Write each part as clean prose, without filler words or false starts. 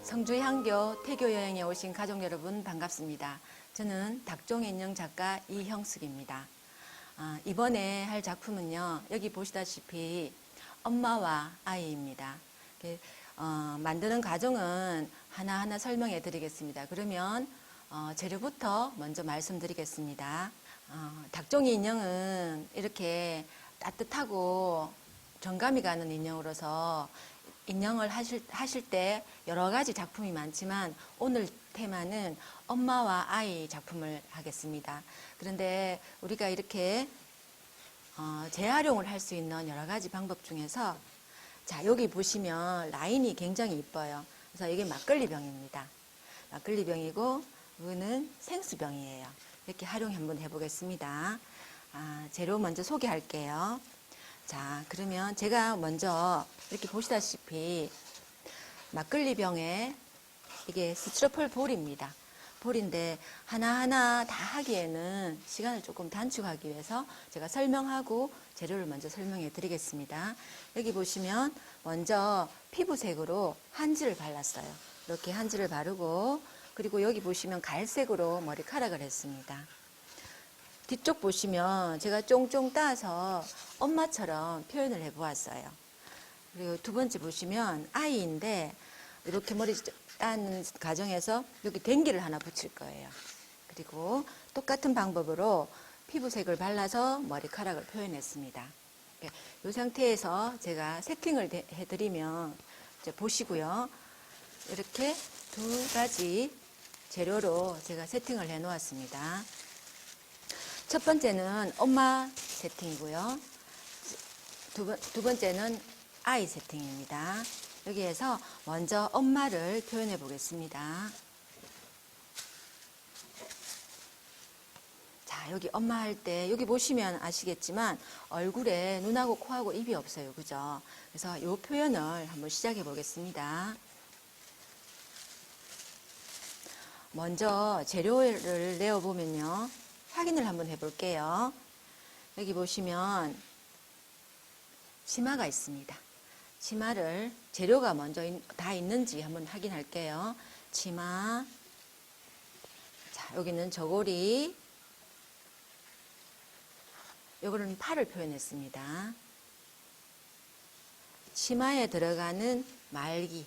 성주향교 태교 여행에 오신 가족 여러분 반갑습니다. 저는 닭종의 인형 작가 이형숙입니다. 이번에 할 작품은요, 여기 보시다시피 엄마와 아이입니다. 만드는 과정은 하나하나 설명해 드리겠습니다. 그러면 재료부터 먼저 말씀드리겠습니다. 닭종이 인형은 이렇게 따뜻하고 정감이 가는 인형으로서 인형을 하실 때 여러 가지 작품이 많지만 오늘 테마는 엄마와 아이 작품을 하겠습니다. 그런데 우리가 이렇게 재활용을 할 수 있는 여러 가지 방법 중에서 자, 여기 보시면 라인이 굉장히 이뻐요. 그래서 이게 막걸리병입니다. 막걸리병이고 이거는 생수병이에요. 이렇게 활용 한번 해보겠습니다. 재료 먼저 소개할게요. 자, 그러면 제가 먼저 이렇게 보시다시피 막걸리병에 이게 스티로폴 볼입니다. 볼인데 하나하나 다 하기에는 시간을 조금 단축하기 위해서 제가 설명하고 재료를 먼저 설명해 드리겠습니다. 여기 보시면 먼저 피부색으로 한지를 발랐어요. 이렇게 한지를 바르고, 그리고 여기 보시면 갈색으로 머리카락을 했습니다. 뒤쪽 보시면 제가 쫑쫑 따서 엄마처럼 표현을 해보았어요. 그리고 두 번째 보시면 아이인데 이렇게 머리 따는 과정에서 여기 댕기를 하나 붙일 거예요. 그리고 똑같은 방법으로 피부색을 발라서 머리카락을 표현했습니다. 이 상태에서 제가 세팅을 해드리면 이제 보시고요. 이렇게 두 가지 재료로 제가 세팅을 해 놓았습니다. 첫 번째는 엄마 세팅이고요. 두 번째는 아이 세팅입니다. 여기에서 먼저 엄마를 표현해 보겠습니다. 자, 여기 엄마 할 때 여기 보시면 아시겠지만 얼굴에 눈하고 코하고 입이 없어요. 그죠? 그래서 이 표현을 한번 시작해 보겠습니다. 먼저 재료를 내어 보면요. 확인을 한번 해볼게요. 여기 보시면 치마가 있습니다. 치마를 재료가 먼저 다 있는지 한번 확인할게요. 치마, 자, 여기는 저고리, 요거는 팔을 표현했습니다. 치마에 들어가는 말기,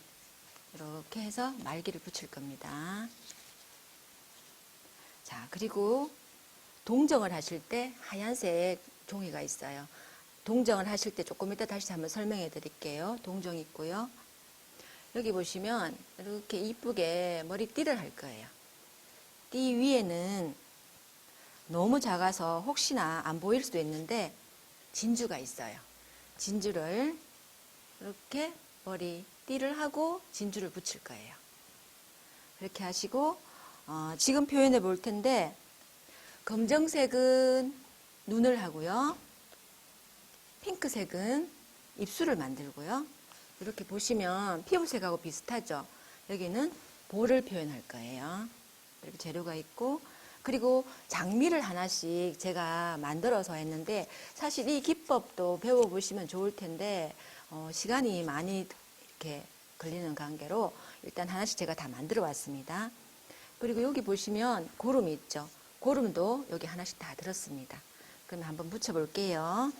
이렇게 해서 말기를 붙일 겁니다. 자, 그리고 동정을 하실 때 하얀색 종이가 있어요. 동정을 하실 때 조금 이따 다시 한번 설명해 드릴게요. 동정 있고요. 여기 보시면 이렇게 이쁘게 머리띠를 할 거예요. 띠 위에는 너무 작아서 혹시나 안 보일 수도 있는데 진주가 있어요. 진주를 이렇게 머리띠를 하고 진주를 붙일 거예요. 이렇게 하시고 지금 표현해 볼 텐데 검정색은 눈을 하고요. 핑크색은 입술을 만들고요. 이렇게 보시면 피부색하고 비슷하죠. 여기는 볼을 표현할 거예요. 이렇게 재료가 있고, 그리고 장미를 하나씩 제가 만들어서 했는데 사실 이 기법도 배워보시면 좋을 텐데 시간이 많이 이렇게 걸리는 관계로 일단 하나씩 제가 다 만들어 왔습니다. 그리고 여기 보시면 고름이 있죠. 고름도 여기 하나씩 다 들었습니다. 그럼 한번 붙여볼게요.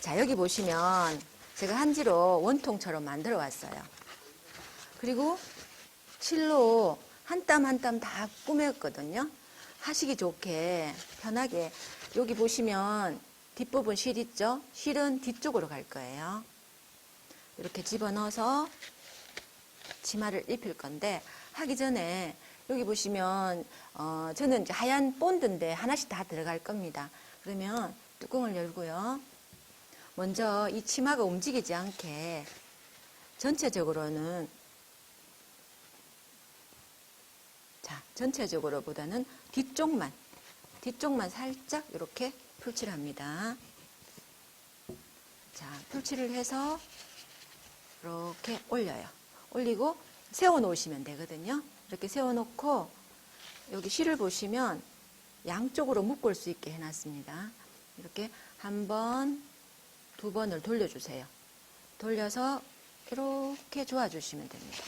자, 여기 보시면 제가 한지로 원통처럼 만들어 왔어요. 그리고 실로 한 땀 한 땀 다 꾸몄거든요. 하시기 좋게 편하게. 여기 보시면 뒷부분 실 있죠? 실은 뒤쪽으로 갈 거예요. 이렇게 집어넣어서 치마를 입힐 건데 하기 전에 여기 보시면 저는 이제 하얀 본드인데 하나씩 다 들어갈 겁니다. 그러면 뚜껑을 열고요. 먼저 이 치마가 움직이지 않게 전체적으로는 전체적으로보다는 뒤쪽만 살짝 이렇게 풀칠을 합니다. 자, 풀칠을 해서 이렇게 올려요. 올리고 세워 놓으시면 되거든요. 이렇게 세워 놓고 여기 실을 보시면 양쪽으로 묶을 수 있게 해놨습니다. 이렇게 한 번, 두 번을 돌려주세요. 돌려서 이렇게 조아주시면 됩니다.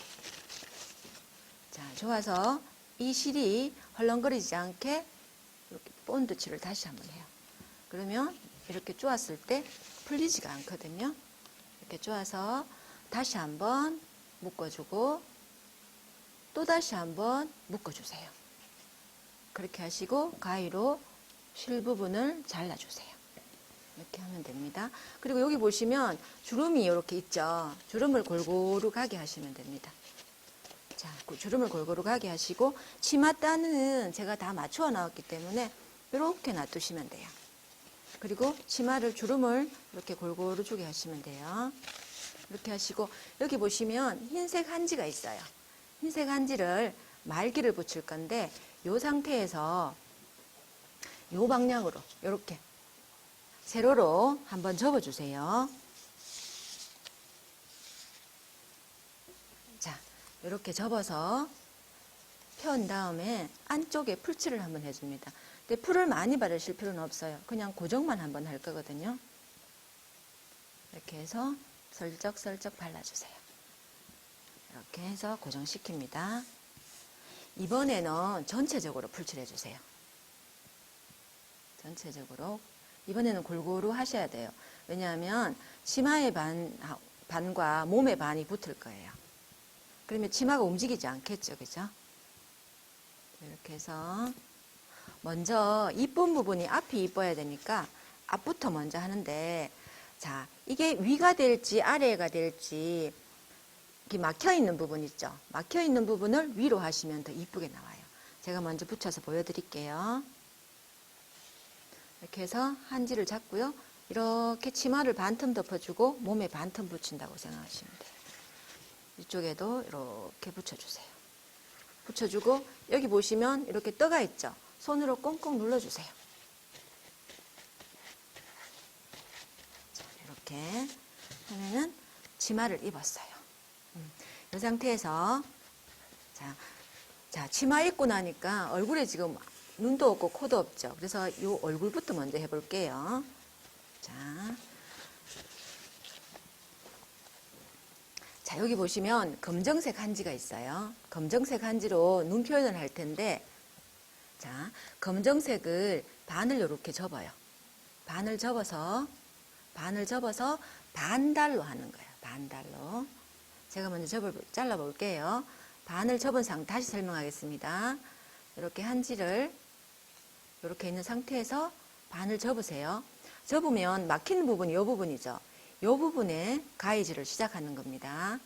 자, 조아서 이 실이 헐렁거리지 않게 이렇게 본드칠을 다시 한번 해요. 그러면 이렇게 쪼았을 때 풀리지가 않거든요. 이렇게 쪼아서 다시 한번 묶어주고 또 다시 한번 묶어주세요. 그렇게 하시고 가위로 실 부분을 잘라주세요. 이렇게 하면 됩니다. 그리고 여기 보시면 주름이 이렇게 있죠. 주름을 골고루 가게 하시면 됩니다. 자, 주름을 골고루 가게 하시고 치마 따는 제가 다 맞추어 나왔기 때문에 이렇게 놔두시면 돼요. 그리고 치마를 주름을 이렇게 골고루 주게 하시면 돼요. 이렇게 하시고 여기 보시면 흰색 한지가 있어요. 흰색 한지를 말기를 붙일 건데 이 상태에서 이 방향으로 이렇게 세로로 한번 접어주세요. 자, 이렇게 접어서 편 다음에 안쪽에 풀칠을 한번 해줍니다. 근데 풀을 많이 바르실 필요는 없어요. 그냥 고정만 한번 할 거거든요. 이렇게 해서 슬쩍슬쩍 발라주세요. 이렇게 해서 고정시킵니다. 이번에는 전체적으로 풀칠해주세요. 전체적으로. 이번에는 골고루 하셔야 돼요. 왜냐하면 치마의 반과 몸의 반이 붙을 거예요. 그러면 치마가 움직이지 않겠죠. 그죠? 이렇게 해서 먼저 이쁜 부분이 앞이 이뻐야 되니까 앞부터 먼저 하는데 자, 이게 위가 될지 아래가 될지 이렇게 막혀있는 부분 있죠. 막혀있는 부분을 위로 하시면 더 이쁘게 나와요. 제가 먼저 붙여서 보여드릴게요. 이렇게 해서 한지를 잡고요. 이렇게 치마를 반틈 덮어주고 몸에 반틈 붙인다고 생각하시면 돼요. 이쪽에도 이렇게 붙여주세요. 붙여주고 여기 보시면 이렇게 떠가 있죠. 손으로 꽁꽁 눌러주세요. 자, 이렇게 하면은 치마를 입었어요. 이 상태에서 자, 치마 입고 나니까 얼굴에 지금 눈도 없고 코도 없죠. 그래서 이 얼굴부터 먼저 해볼게요. 자, 여기 보시면 검정색 한지가 있어요. 검정색 한지로 눈 표현을 할 텐데 자, 검정색을 반을 이렇게 접어요. 반을 접어서 반달로 하는 거예요. 반달로. 제가 먼저 잘라볼게요. 반을 접은 상태 다시 설명하겠습니다. 이렇게 한지를 이렇게 있는 상태에서 반을 접으세요. 접으면 막히는 부분이 이 부분이죠. 이 부분에 가위질을 시작하는 겁니다.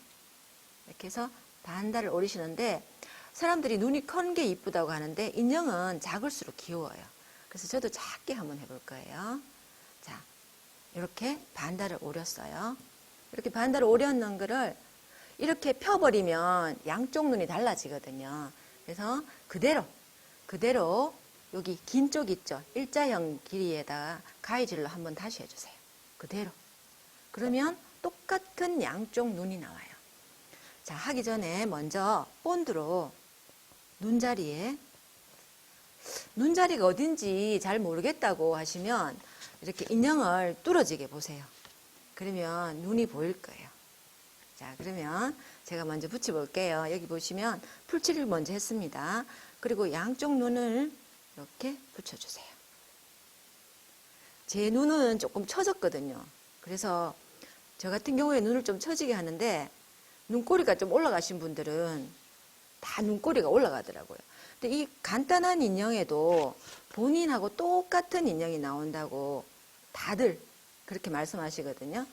이렇게 해서 반달을 오리시는데 사람들이 눈이 큰 게 이쁘다고 하는데 인형은 작을수록 귀여워요. 그래서 저도 작게 한번 해볼 거예요. 자, 이렇게 반달을 오렸어요. 이렇게 반달을 오렸는 거를 이렇게 펴버리면 양쪽 눈이 달라지거든요. 그래서 그대로 여기 긴 쪽 있죠. 일자형 길이에다가 가위질로 한번 다시 해주세요. 그대로. 그러면 똑같은 양쪽 눈이 나와요. 자, 하기 전에 먼저 본드로 눈자리가 어딘지 잘 모르겠다고 하시면 이렇게 인형을 뚫어지게 보세요. 그러면 눈이 보일 거예요. 자, 그러면 제가 먼저 붙여볼게요. 여기 보시면 풀칠을 먼저 했습니다. 그리고 양쪽 눈을 이렇게 붙여주세요. 제 눈은 조금 처졌거든요. 그래서 저 같은 경우에 눈을 좀 처지게 하는데 눈꼬리가 좀 올라가신 분들은 다 눈꼬리가 올라가더라고요. 근데 이 간단한 인형에도 본인하고 똑같은 인형이 나온다고 다들 그렇게 말씀하시거든요.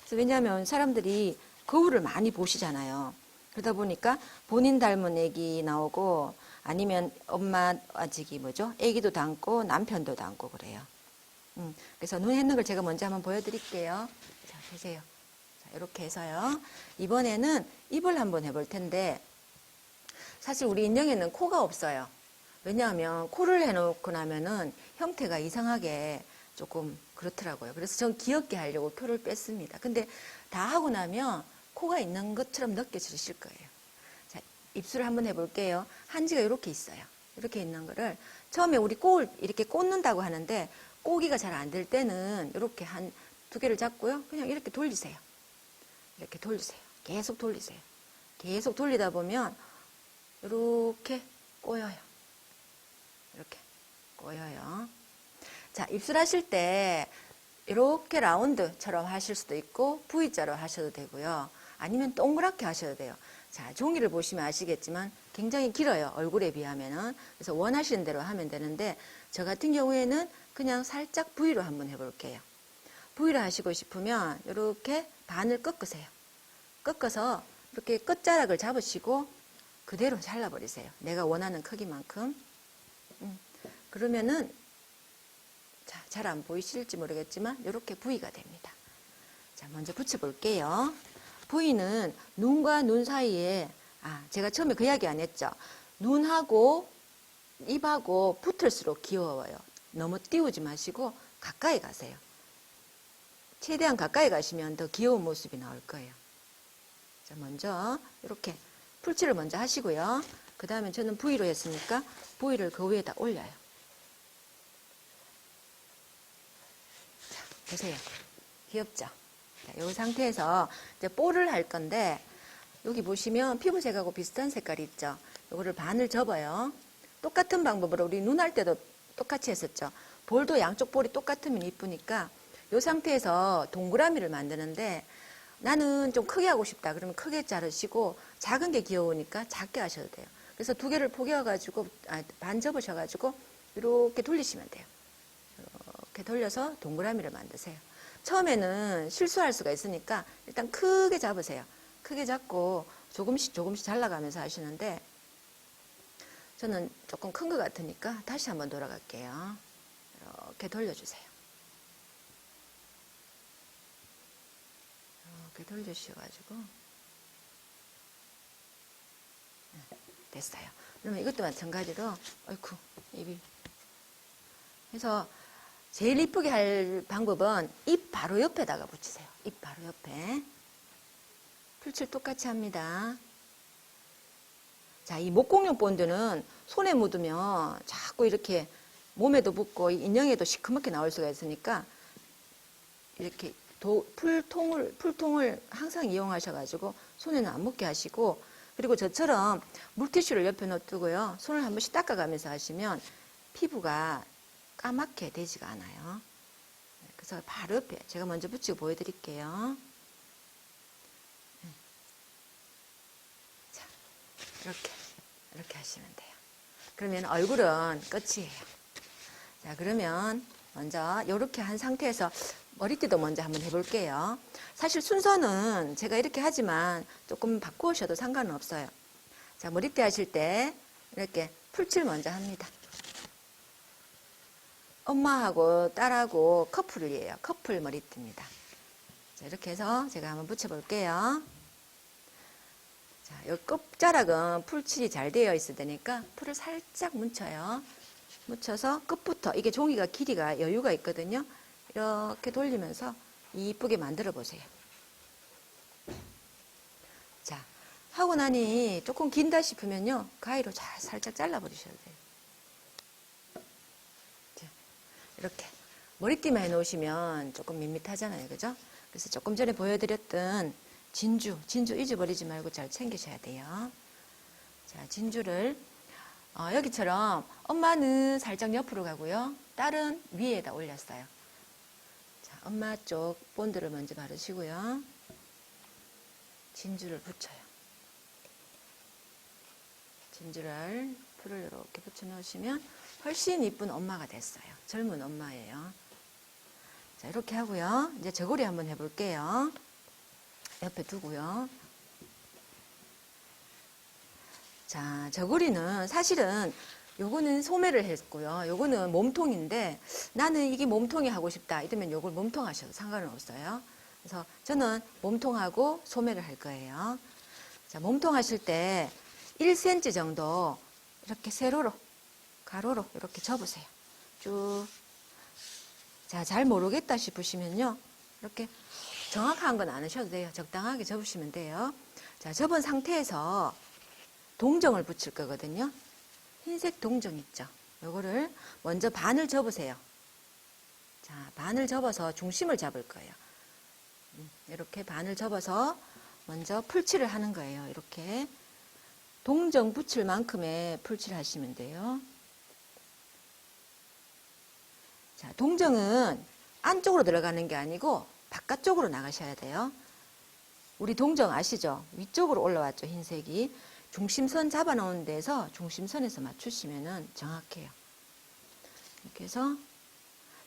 그래서 왜냐하면 사람들이 거울을 많이 보시잖아요. 그러다 보니까 본인 닮은 애기 나오고 아니면 엄마 아직이 애기도 닮고 남편도 닮고 그래요. 그래서 눈 했는 걸 제가 먼저 한번 보여드릴게요. 자, 보세요. 자, 이렇게 해서요. 이번에는 입을 한번 해볼 텐데 사실 우리 인형에는 코가 없어요. 왜냐하면 코를 해놓고 나면은 형태가 이상하게 조금 그렇더라고요. 그래서 전 귀엽게 하려고 코를 뺐습니다. 근데 다 하고 나면 코가 있는 것처럼 느껴지실 거예요. 자, 입술을 한번 해볼게요. 한지가 이렇게 있어요. 이렇게 있는 거를 처음에 우리 꼬을 이렇게 꽂는다고 하는데 꼬기가 잘 안 될 때는 이렇게 한 2개를 잡고요. 그냥 이렇게 돌리세요. 이렇게 돌리세요. 계속 돌리세요. 계속 돌리다 보면 이렇게 꼬여요. 이렇게 꼬여요. 자, 입술하실 때 이렇게 라운드처럼 하실 수도 있고 V자로 하셔도 되고요. 아니면 동그랗게 하셔도 돼요. 자, 종이를 보시면 아시겠지만 굉장히 길어요. 얼굴에 비하면은. 그래서 원하시는 대로 하면 되는데 저 같은 경우에는 그냥 살짝 V로 한번 해볼게요. V로 하시고 싶으면 이렇게 반을 꺾으세요. 꺾어서 이렇게 끝자락을 잡으시고 그대로 잘라버리세요. 내가 원하는 크기만큼. 그러면은 자, 잘 안 보이실지 모르겠지만 이렇게 V가 됩니다. 자, 먼저 붙여볼게요. V는 눈과 눈 사이에 제가 처음에 그 이야기 안 했죠. 눈하고 입하고 붙을수록 귀여워요. 너무 띄우지 마시고 가까이 가세요. 최대한 가까이 가시면 더 귀여운 모습이 나올 거예요. 자, 먼저 이렇게 풀칠을 먼저 하시고요. 그 다음에 저는 V로 했으니까 V를 그 위에다 올려요. 자, 보세요. 귀엽죠? 자, 이 상태에서 이제 볼을 할 건데 여기 보시면 피부색하고 비슷한 색깔이 있죠? 이거를 반을 접어요. 똑같은 방법으로 우리 눈 할 때도 똑같이 했었죠? 볼도 양쪽 볼이 똑같으면 이쁘니까 이 상태에서 동그라미를 만드는데 나는 좀 크게 하고 싶다. 그러면 크게 자르시고 작은 게 귀여우니까 작게 하셔도 돼요. 그래서 두 개를 포개어가지고 반 접으셔가지고 이렇게 돌리시면 돼요. 이렇게 돌려서 동그라미를 만드세요. 처음에는 실수할 수가 있으니까 일단 크게 잡으세요. 크게 잡고 조금씩 잘라가면서 하시는데 저는 조금 큰 것 같으니까 다시 한번 돌아갈게요. 이렇게 돌려주세요. 이렇게 돌려주셔가지고 됐어요. 그러면 이것도 마찬가지로 어이쿠 입이 그래서 제일 이쁘게 할 방법은 입 바로 옆에다가 붙이세요. 입 바로 옆에. 풀칠 똑같이 합니다. 자, 이 목공용 본드는 손에 묻으면 자꾸 이렇게 몸에도 묻고 인형에도 시커멓게 나올 수가 있으니까 이렇게 풀통을 항상 이용하셔가지고 손에는 안 묻게 하시고 그리고 저처럼 물티슈를 옆에 놔두고요. 손을 한 번씩 닦아가면서 하시면 피부가 까맣게 되지가 않아요. 그래서 바로 옆에 제가 먼저 붙이고 보여드릴게요. 자, 이렇게 하시면 돼요. 그러면 얼굴은 끝이에요. 자, 그러면 먼저 이렇게 한 상태에서 머리띠도 먼저 한번 해볼게요. 사실 순서는 제가 이렇게 하지만 조금 바꾸셔도 상관은 없어요. 자, 머리띠 하실 때 이렇게 풀칠 먼저 합니다. 엄마하고 딸하고 커플이에요. 커플 머리띠입니다. 자, 이렇게 해서 제가 한번 붙여볼게요. 자, 이 끝자락은 풀칠이 잘 되어 있어야 되니까 풀을 살짝 묻혀요. 묻혀서 끝부터 이게 종이가 길이가 여유가 있거든요. 이렇게 돌리면서 이쁘게 만들어 보세요. 자, 하고 나니 조금 긴다 싶으면요. 가위로 살짝 잘라 버리셔야 돼요. 자, 이렇게 머리띠만 해 놓으시면 조금 밋밋하잖아요. 그죠? 그래서 조금 전에 보여드렸던 진주 잊어버리지 말고 잘 챙기셔야 돼요. 자, 진주를 여기처럼 엄마는 살짝 옆으로 가고요. 딸은 위에다 올렸어요. 자, 엄마 쪽 본드를 먼저 바르시고요. 진주를 붙여요. 진주를 풀을 이렇게 붙여 넣으시면 훨씬 이쁜 엄마가 됐어요. 젊은 엄마예요. 자, 이렇게 하고요. 이제 저고리 한번 해볼게요. 옆에 두고요. 자, 저고리는 사실은 요거는 소매를 했고요. 요거는 몸통인데 나는 이게 몸통이 하고 싶다. 이러면 요걸 몸통 하셔도 상관은 없어요. 그래서 저는 몸통하고 소매를 할 거예요. 자, 몸통 하실 때 1cm 정도 이렇게 세로로, 가로로 이렇게 접으세요. 쭉. 자, 잘 모르겠다 싶으시면요. 이렇게 정확한 건 안 하셔도 돼요. 적당하게 접으시면 돼요. 자, 접은 상태에서 동정을 붙일 거거든요. 흰색 동정 있죠. 요거를 먼저 반을 접으세요. 자, 반을 접어서 중심을 잡을 거예요. 이렇게 반을 접어서 먼저 풀칠을 하는 거예요. 이렇게 동정 붙일 만큼의 풀칠을 하시면 돼요. 자, 동정은 안쪽으로 들어가는 게 아니고 바깥쪽으로 나가셔야 돼요. 우리 동정 아시죠? 위쪽으로 올라왔죠, 흰색이. 중심선 잡아놓은 데서 중심선에서 맞추시면 정확해요. 이렇게 해서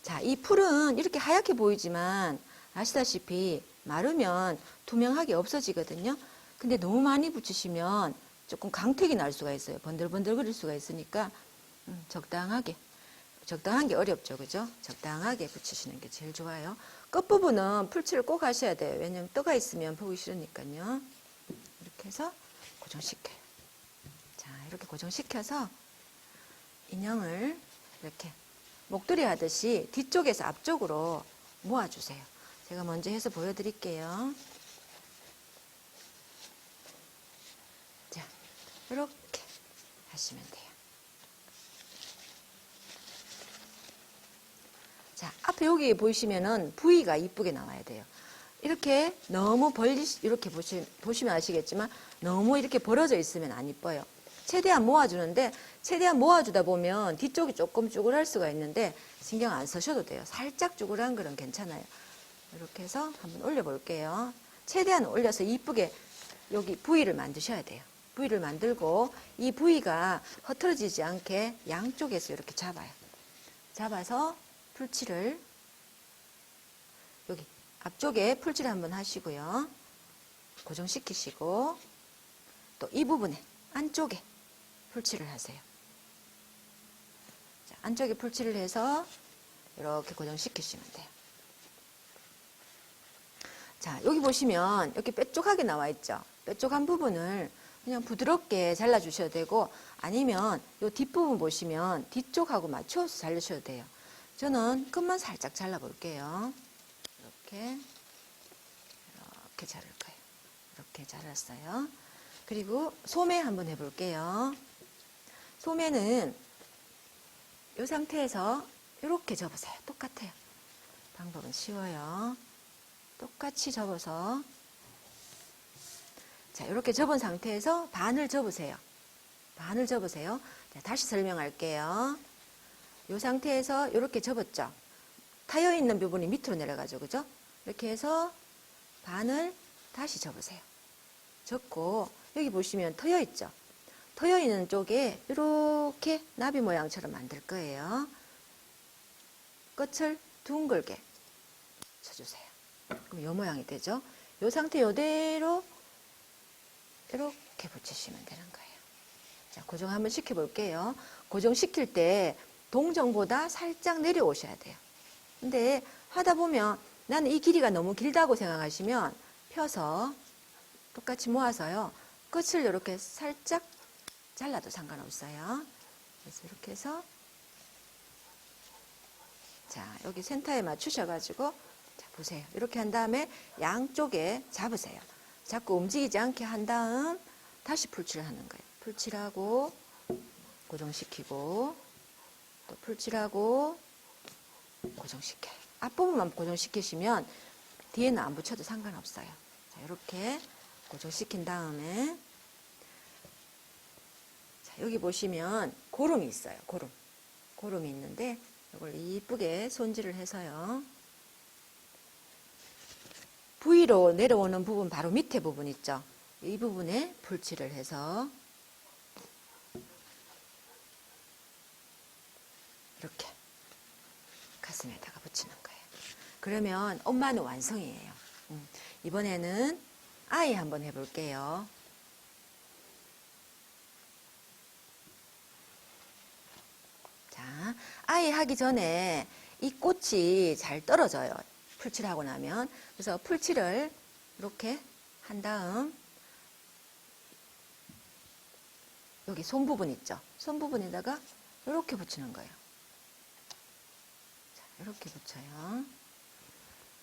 자, 이 풀은 이렇게 하얗게 보이지만 아시다시피 마르면 투명하게 없어지거든요. 근데 너무 많이 붙이시면 조금 강택이 날 수가 있어요. 번들번들거릴 수가 있으니까 적당하게. 적당한 게 어렵죠. 그죠? 적당하게 붙이시는 게 제일 좋아요. 끝부분은 풀칠을 꼭 하셔야 돼요. 왜냐면 떠가 있으면 보기 싫으니까요. 이렇게 해서 고정시켜요. 자, 이렇게 고정시켜서 인형을 이렇게 목도리 하듯이 뒤쪽에서 앞쪽으로 모아주세요. 제가 먼저 해서 보여드릴게요. 자, 이렇게 하시면 돼요. 자, 앞에 여기 보시면은 부위가 이쁘게 나와야 돼요. 이렇게 너무 이렇게 보시면 아시겠지만 너무 이렇게 벌어져 있으면 안 이뻐요. 최대한 모아주는데 최대한 모아주다 보면 뒤쪽이 조금 쭈글할 수가 있는데 신경 안 쓰셔도 돼요. 살짝 쭈글한 거는 괜찮아요. 이렇게 해서 한번 올려볼게요. 최대한 올려서 이쁘게 여기 부위를 만드셔야 돼요. 부위를 만들고 이 부위가 흐트러지지 않게 양쪽에서 이렇게 잡아요. 잡아서 풀칠을 여기 앞쪽에 풀칠 한번 하시고요. 고정시키시고 또 이 부분에 안쪽에 풀칠을 하세요. 자, 안쪽에 풀칠을 해서 이렇게 고정시키시면 돼요. 자, 여기 보시면 여기 뾰족하게 나와 있죠. 뾰족한 부분을 그냥 부드럽게 잘라주셔도 되고 아니면 이 뒷부분 보시면 뒤쪽하고 맞춰서 잘라주셔도 돼요. 저는 끝만 살짝 잘라볼게요. 이렇게 자를 거예요. 이렇게 잘랐어요. 그리고 소매 한번 해볼게요. 소매는 이 상태에서 이렇게 접으세요. 똑같아요. 방법은 쉬워요. 똑같이 접어서 자, 이렇게 접은 상태에서 반을 접으세요. 반을 접으세요. 자, 다시 설명할게요. 이 상태에서 이렇게 접었죠. 타여 있는 부분이 밑으로 내려가죠. 그죠? 이렇게 해서 반을 다시 접으세요. 접고 여기 보시면 터여 있죠. 터여 있는 쪽에 이렇게 나비 모양처럼 만들 거예요. 끝을 둥글게 쳐주세요. 그럼 이 모양이 되죠. 이 상태 이대로 이렇게 붙이시면 되는 거예요. 자, 고정 한번 시켜볼게요. 고정시킬 때 동정보다 살짝 내려오셔야 돼요. 근데 하다 보면 나는 이 길이가 너무 길다고 생각하시면 펴서 똑같이 모아서요. 끝을 이렇게 살짝 잘라도 상관없어요. 그래서 이렇게 해서 자, 여기 센터에 맞추셔가지고 자, 보세요. 이렇게 한 다음에 양쪽에 잡으세요. 자꾸 움직이지 않게 한 다음 다시 풀칠을 하는 거예요. 풀칠하고 고정시키고 또 풀칠하고 고정시켜요. 앞부분만 고정시키시면 뒤에는 안 붙여도 상관없어요. 자, 이렇게 고정시킨 다음에 자, 여기 보시면 고름이 있어요. 고름이 있는데 이걸 이쁘게 손질을 해서요. V로 내려오는 부분 바로 밑에 부분 있죠. 이 부분에 풀칠을 해서 이렇게 가슴에다가 붙이는 거예요. 그러면 엄마는 완성이에요. 이번에는 아이 한번 해볼게요. 자, 아이 하기 전에 이 꽃이 잘 떨어져요. 풀칠하고 나면. 그래서 풀칠을 이렇게 한 다음 여기 손 부분 있죠. 손 부분에다가 이렇게 붙이는 거예요. 자, 이렇게 붙여요.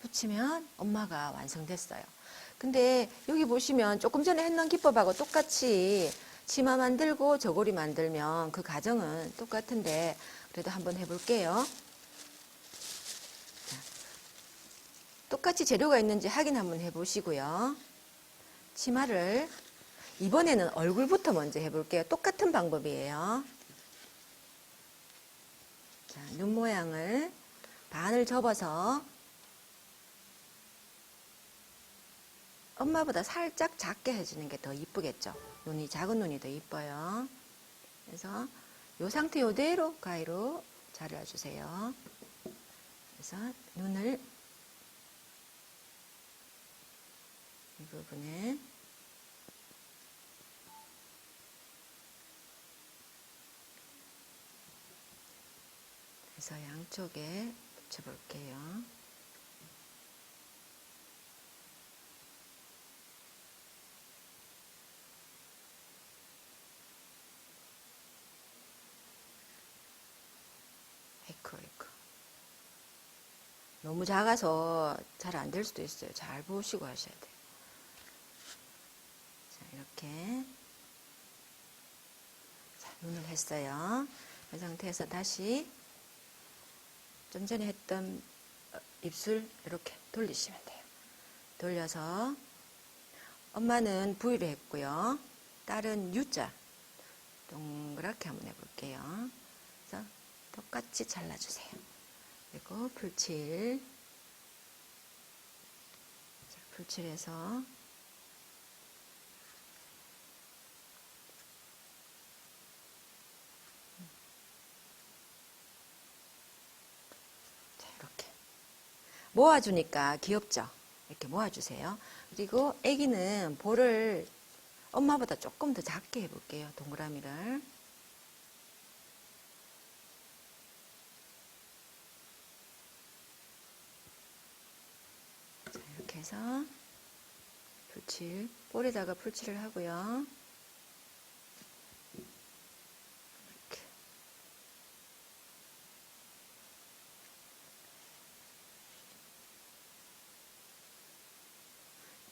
붙이면 엄마가 완성됐어요. 근데 여기 보시면 조금 전에 했는 기법하고 똑같이 치마 만들고 저고리 만들면 그 과정은 똑같은데 그래도 한번 해볼게요. 자, 똑같이 재료가 있는지 확인 한번 해보시고요. 치마를 이번에는 얼굴부터 먼저 해볼게요. 똑같은 방법이에요. 자, 눈 모양을 반을 접어서 엄마보다 살짝 작게 해주는 게 더 이쁘겠죠. 눈이 작은 눈이 더 이뻐요. 그래서 이 상태 이대로 가위로 잘라주세요. 그래서 눈을 이 부분에 그래서 양쪽에 붙여볼게요. 아이쿠. 너무 작아서 잘 안 될 수도 있어요. 잘 보시고 하셔야 돼요. 자, 이렇게. 자, 눈을 했어요. 이 상태에서 다시 좀 전에 했던 입술 이렇게 돌리시면 돼요. 돌려서 엄마는 V를 했고요. 딸은 U자 동그랗게 한번 해볼게요. 그래서 똑같이 잘라주세요. 그리고 풀칠. 자, 풀칠해서 자, 이렇게 모아주니까 귀엽죠? 이렇게 모아주세요. 그리고 아기는 볼을 엄마보다 조금 더 작게 해볼게요. 동그라미를. 자, 이렇게 해서 풀칠, 볼에다가 풀칠을 하고요. 이렇게.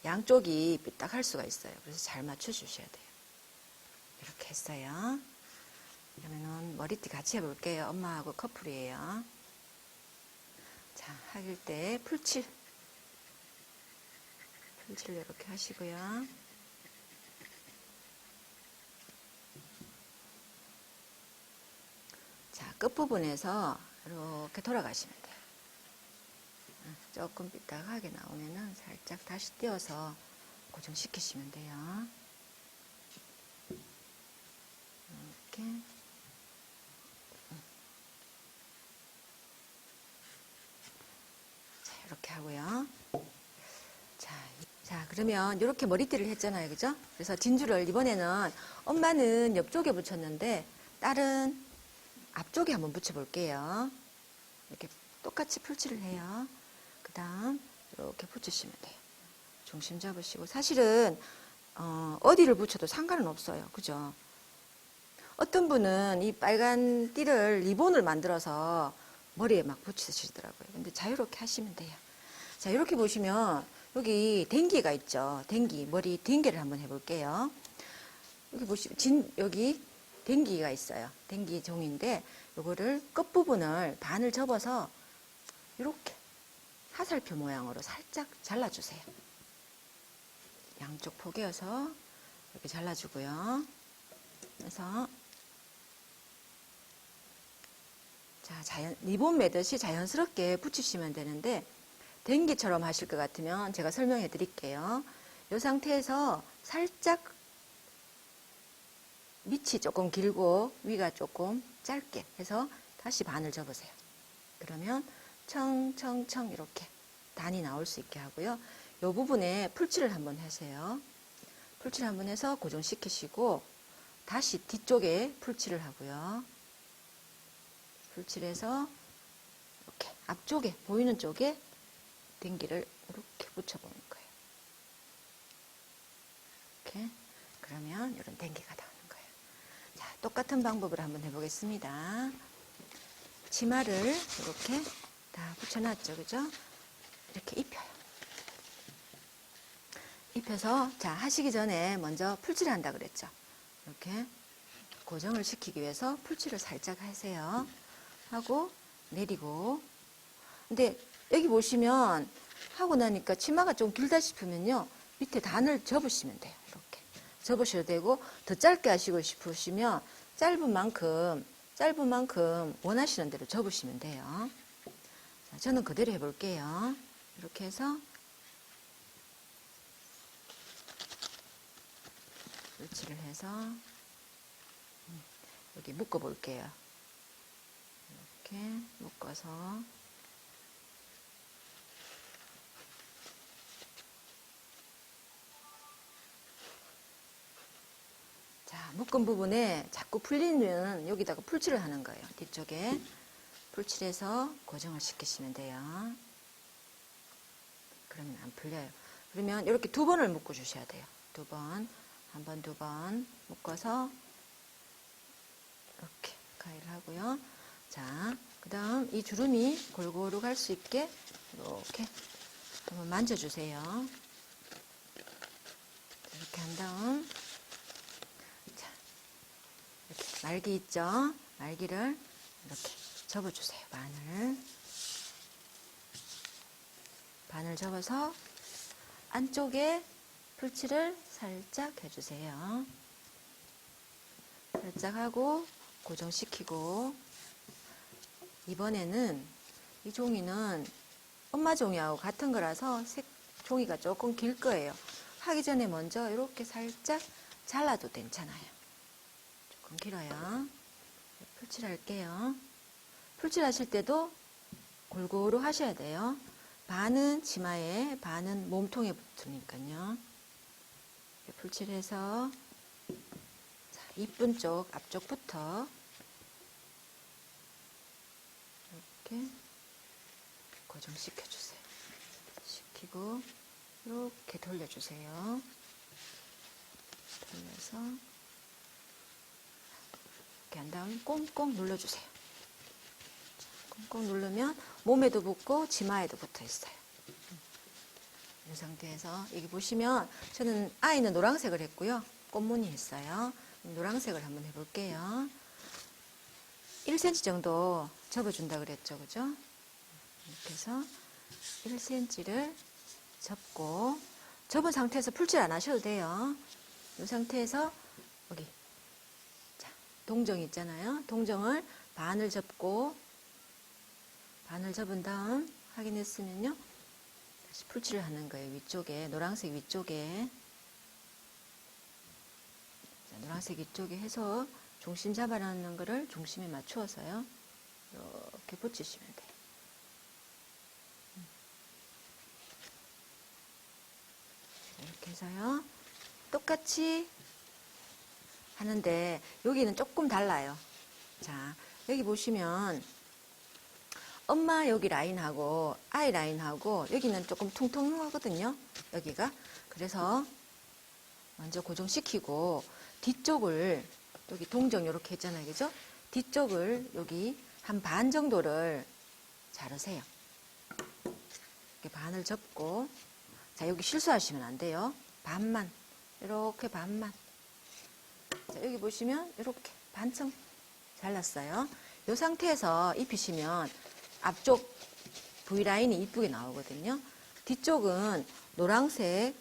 양쪽이 삐딱할 수가 있어요. 그래서 잘 맞춰주셔야 돼요. 이렇게 했어요. 그러면은 머리띠 같이 해볼게요. 엄마하고 커플이에요. 자, 할 때 풀칠 이렇게 하시고요. 자, 끝부분에서 이렇게 돌아가시면 돼요. 조금 삐딱하게 나오면은 살짝 다시 띄어서 고정시키시면 돼요. 이렇게. 자, 이렇게 하고요. 자, 그러면 이렇게 머리띠를 했잖아요. 그죠? 그래서 진주를 이번에는 엄마는 옆쪽에 붙였는데 딸은 앞쪽에 한번 붙여볼게요. 이렇게 똑같이 풀칠을 해요. 그 다음 이렇게 붙이시면 돼요. 중심 잡으시고 사실은 어디를 붙여도 상관은 없어요. 그죠? 어떤 분은 이 빨간 띠를 리본을 만들어서 머리에 막 붙이시더라고요. 근데 자유롭게 하시면 돼요. 자, 이렇게 보시면 여기 댕기가 있죠. 댕기, 머리 댕기를 한번 해볼게요. 여기 보시면 여기 댕기가 있어요. 댕기 종인데 요거를 끝부분을 반을 접어서 이렇게 화살표 모양으로 살짝 잘라주세요. 양쪽 포개어서 이렇게 잘라주고요. 그래서 자, 리본 매듯이 자연스럽게 붙이시면 되는데 댕기처럼 하실 것 같으면 제가 설명해 드릴게요. 이 상태에서 살짝 밑이 조금 길고 위가 조금 짧게 해서 다시 반을 접으세요. 그러면 청청청 이렇게 단이 나올 수 있게 하고요. 이 부분에 풀칠을 한번 하세요. 풀칠 한번 해서 고정시키시고 다시 뒤쪽에 풀칠을 하고요. 풀칠해서 이렇게 앞쪽에 보이는 쪽에 댕기를 이렇게 붙여보는 거예요. 이렇게 그러면 이런 댕기가 나오는 거예요. 자, 똑같은 방법으로 한번 해보겠습니다. 치마를 이렇게 다 붙여놨죠, 그죠? 이렇게 입혀요. 입혀서 자, 하시기 전에 먼저 풀칠을 한다 그랬죠. 이렇게 고정을 시키기 위해서 풀칠을 살짝 하세요. 하고 내리고. 근데 여기 보시면 하고 나니까 치마가 좀 길다 싶으면요. 밑에 단을 접으시면 돼요. 이렇게. 접으셔도 되고 더 짧게 하시고 싶으시면 짧은 만큼 원하시는 대로 접으시면 돼요. 자, 저는 그대로 해볼게요. 이렇게 해서 설치를 해서 여기 묶어 볼게요. 이렇게 묶어서 자, 묶은 부분에 자꾸 풀리면 여기다가 풀칠을 하는 거예요. 뒤쪽에 풀칠해서 고정을 시키시면 돼요. 그러면 안 풀려요. 그러면 이렇게 두 번을 묶어 주셔야 돼요. 두 번, 한 번, 두 번 묶어서 이렇게 가위를 하고요. 자, 그 다음 이 주름이 골고루 갈 수 있게 이렇게 한번 만져주세요. 이렇게 한 다음 자, 이렇게 말기 있죠? 말기를 이렇게 접어주세요. 반을 접어서 안쪽에 풀칠을 살짝 해주세요. 살짝 하고 고정시키고 이번에는 이 종이는 엄마 종이하고 같은 거라서 종이가 조금 길 거예요. 하기 전에 먼저 이렇게 살짝 잘라도 괜찮아요. 조금 길어요. 풀칠할게요. 풀칠하실 때도 골고루 하셔야 돼요. 반은 치마에, 반은 몸통에 붙으니까요. 풀칠해서 이쁜 쪽 앞쪽부터 이렇게 고정시켜주세요. 시키고 이렇게 돌려주세요. 돌려서 이렇게 한 다음에 꽁꽁 눌러주세요. 꽁꽁 누르면 몸에도 붙고 치마에도 붙어 있어요. 이 상태에서 여기 보시면 저는 아이는 노란색을 했고요. 꽃무늬 했어요. 노란색을 한번 해볼게요. 1cm 정도 접어준다 그랬죠, 그죠? 이렇게 해서 1cm를 접고 접은 상태에서 풀칠 안 하셔도 돼요. 이 상태에서 여기 자, 동정 있잖아요. 동정을 반을 접고 반을 접은 다음 확인했으면요. 다시 풀칠을 하는 거예요. 위쪽에 노란색 위쪽에 자, 노란색 위쪽에 해서 중심 잡아놓는 거를 중심에 맞추어서요. 이렇게 붙이시면 돼요. 이렇게 해서요. 똑같이 하는데 여기는 조금 달라요. 자, 여기 보시면 엄마 여기 라인하고 아이 라인하고 여기는 조금 퉁퉁하거든요. 여기가. 그래서 먼저 고정시키고 뒤쪽을 여기 동정 이렇게 했잖아요. 그죠? 뒤쪽을 여기 한 반 정도를 자르세요. 이렇게 반을 접고 자, 여기 실수하시면 안 돼요. 반만. 이렇게 반만. 자, 여기 보시면 이렇게 반쯤 잘랐어요. 이 상태에서 입히시면 앞쪽 V라인이 이쁘게 나오거든요. 뒤쪽은 노란색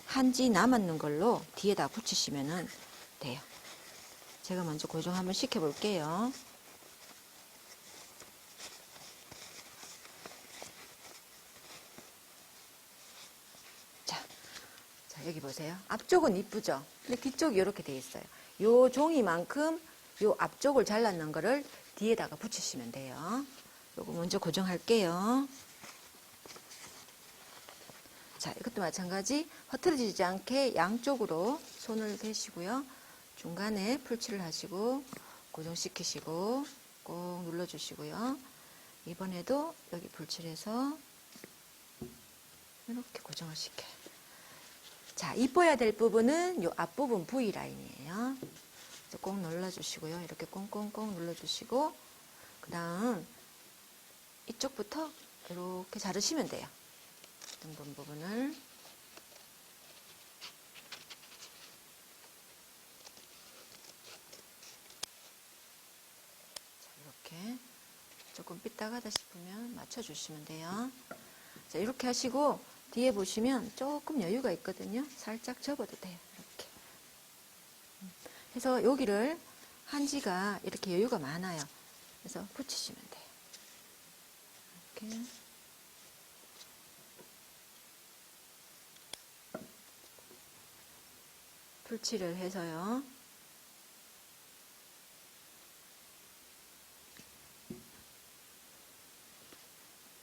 한지 남았는 걸로 뒤에다 붙이시면 돼요. 제가 먼저 고정 한번 시켜볼게요. 자, 여기 보세요. 앞쪽은 이쁘죠? 근데 뒤쪽이 이렇게 돼 있어요. 요 종이만큼 요 앞쪽을 잘랐는 거를 뒤에다가 붙이시면 돼요. 요거 먼저 고정할게요. 자, 이것도 마찬가지 흐트러지지 않게 양쪽으로 손을 대시고요. 중간에 풀칠을 하시고 고정시키시고 꼭 눌러주시고요. 이번에도 여기 풀칠해서 이렇게 고정을 시켜요. 자, 이뻐야 될 부분은 이 앞부분 V라인이에요. 꼭 눌러주시고요. 이렇게 꽁꽁꽁 눌러주시고 그 다음 이쪽부터 이렇게 자르시면 돼요. 등분 부분을 자, 이렇게 조금 삐딱하다 싶으면 맞춰주시면 돼요. 자, 이렇게 하시고 뒤에 보시면 조금 여유가 있거든요. 살짝 접어도 돼요. 이렇게. 해서 여기를 한지가 이렇게 여유가 많아요. 그래서 붙이시면 돼요. 이렇게. 풀칠을 해서요.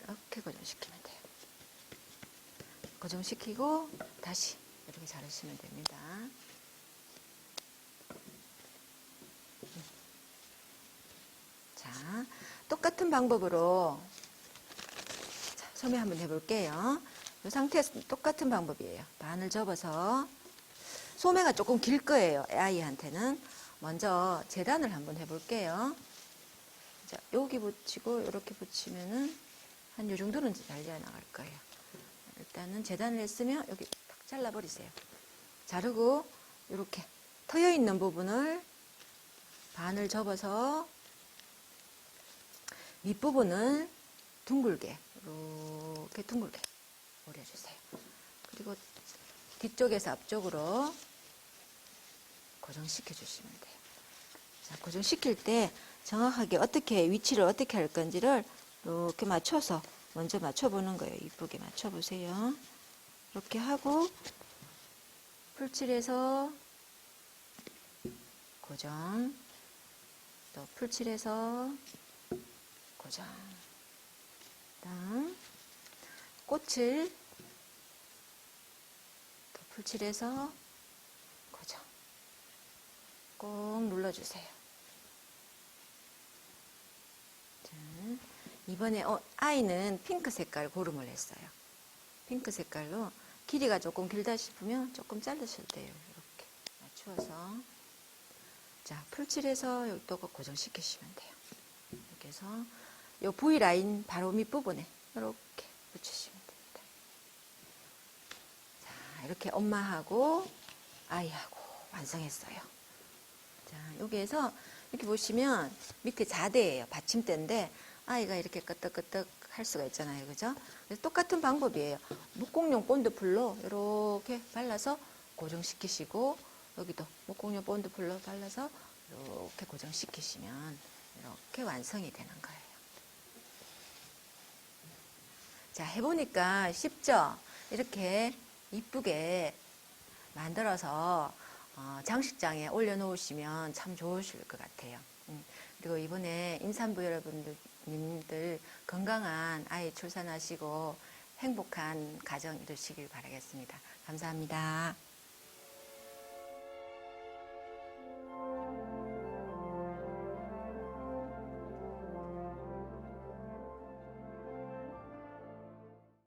이렇게 고정시키면 돼요. 고정시키고 다시 이렇게 자르시면 됩니다. 자, 똑같은 방법으로 자, 소매 한번 해볼게요. 이 상태에서 똑같은 방법이에요. 반을 접어서 소매가 조금 길 거예요. 아이한테는. 먼저 재단을 한번 해볼게요. 자, 여기 붙이고 이렇게 붙이면은 한 요 정도는 잘려 나갈 거예요. 일단은 재단을 했으면 여기 탁 잘라버리세요. 자르고 이렇게 트여 있는 부분을 반을 접어서 밑부분을 둥글게 이렇게 둥글게 오려주세요. 그리고 뒤쪽에서 앞쪽으로 고정시켜 주시면 돼요. 자, 고정시킬 때 정확하게 어떻게 위치를 어떻게 할 건지를 이렇게 맞춰서 먼저 맞춰보는 거예요. 이쁘게 맞춰보세요. 이렇게 하고 풀칠해서 고정, 또 풀칠해서 고정, 다음 꽃을 또 풀칠해서 고정, 꼭 눌러주세요. 자, 이번에 아이는 핑크 색깔 고름을 했어요. 핑크 색깔로 길이가 조금 길다 싶으면 조금 자르셔도 돼요. 이렇게 맞추어서 자, 풀칠해서 여기 또 고정시키시면 돼요. 이렇게 해서 요 V 라인 바로 밑부분에 이렇게 붙이시면 됩니다. 자, 이렇게 엄마하고 아이하고 완성했어요. 자, 여기에서 이렇게 보시면 밑에 자대예요. 받침대인데 아이가 이렇게 끄떡끄떡 할 수가 있잖아요. 그죠? 그래서 똑같은 방법이에요. 목공용 본드풀로 이렇게 발라서 고정시키시고 여기도 목공용 본드풀로 발라서 이렇게 고정시키시면 이렇게 완성이 되는 거예요. 자, 해보니까 쉽죠? 이렇게 이쁘게 만들어서 장식장에 올려놓으시면 참 좋으실 것 같아요. 그리고 이번에 임산부 여러분들 건강한 아이 출산하시고 행복한 가정 이루시길 바라겠습니다. 감사합니다.